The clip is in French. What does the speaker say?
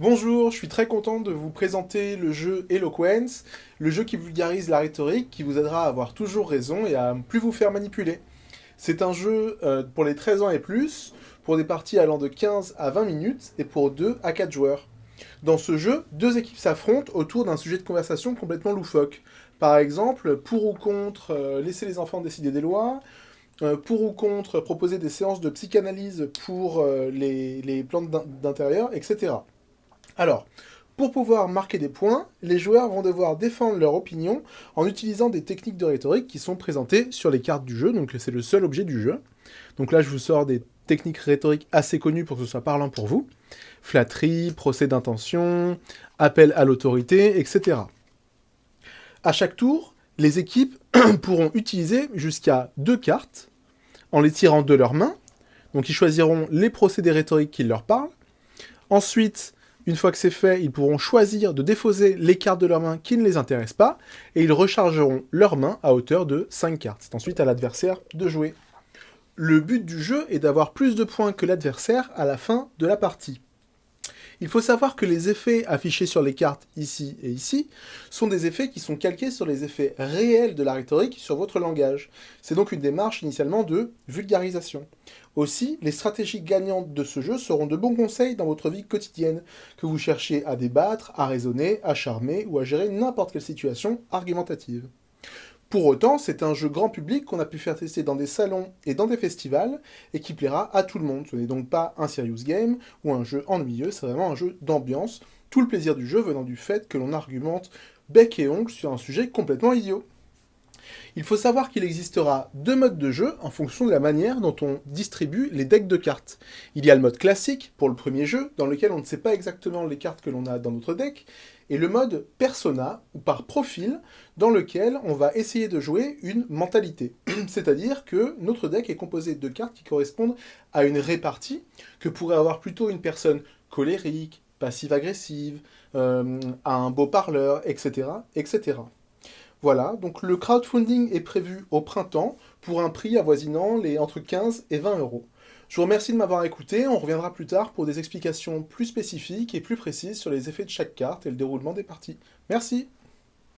Bonjour, je suis très content de vous présenter le jeu Eloquence, le jeu qui vulgarise la rhétorique, qui vous aidera à avoir toujours raison et à plus vous faire manipuler. C'est un jeu pour les 13 ans et plus, pour des parties allant de 15 à 20 minutes et pour 2 à 4 joueurs. Dans ce jeu, deux équipes s'affrontent autour d'un sujet de conversation complètement loufoque. Par exemple, pour ou contre laisser les enfants décider des lois, pour ou contre proposer des séances de psychanalyse pour les plantes d'intérieur, etc. Alors, pour pouvoir marquer des points, les joueurs vont devoir défendre leur opinion en utilisant des techniques de rhétorique qui sont présentées sur les cartes du jeu, donc c'est le seul objet du jeu. Donc là, je vous sors des techniques rhétoriques assez connues pour que ce soit parlant pour vous. Flatterie, procès d'intention, appel à l'autorité, etc. À chaque tour, les équipes pourront utiliser jusqu'à 2 cartes en les tirant de leurs mains. Donc ils choisiront les procédés rhétoriques qui leur parlent. Ensuite, une fois que c'est fait, ils pourront choisir de défausser les cartes de leur main qui ne les intéressent pas, et ils rechargeront leurs mains à hauteur de 5 cartes. C'est ensuite à l'adversaire de jouer. Le but du jeu est d'avoir plus de points que l'adversaire à la fin de la partie. Il faut savoir que les effets affichés sur les cartes ici et ici sont des effets qui sont calqués sur les effets réels de la rhétorique sur votre langage. C'est donc une démarche initialement de vulgarisation. Aussi, les stratégies gagnantes de ce jeu seront de bons conseils dans votre vie quotidienne, que vous cherchiez à débattre, à raisonner, à charmer ou à gérer n'importe quelle situation argumentative. Pour autant, c'est un jeu grand public qu'on a pu faire tester dans des salons et dans des festivals, et qui plaira à tout le monde. Ce n'est donc pas un serious game ou un jeu ennuyeux, c'est vraiment un jeu d'ambiance, tout le plaisir du jeu venant du fait que l'on argumente bec et ongle sur un sujet complètement idiot. Il faut savoir qu'il existera 2 modes de jeu en fonction de la manière dont on distribue les decks de cartes. Il y a le mode classique pour le premier jeu, dans lequel on ne sait pas exactement les cartes que l'on a dans notre deck, et le mode persona, ou par profil, dans lequel on va essayer de jouer une mentalité. C'est-à-dire que notre deck est composé de cartes qui correspondent à une répartie que pourrait avoir plutôt une personne colérique, passive-agressive, un beau parleur, etc., etc. Voilà, donc le crowdfunding est prévu au printemps pour un prix avoisinant les entre 15 et 20 euros. Je vous remercie de m'avoir écouté, on reviendra plus tard pour des explications plus spécifiques et plus précises sur les effets de chaque carte et le déroulement des parties. Merci.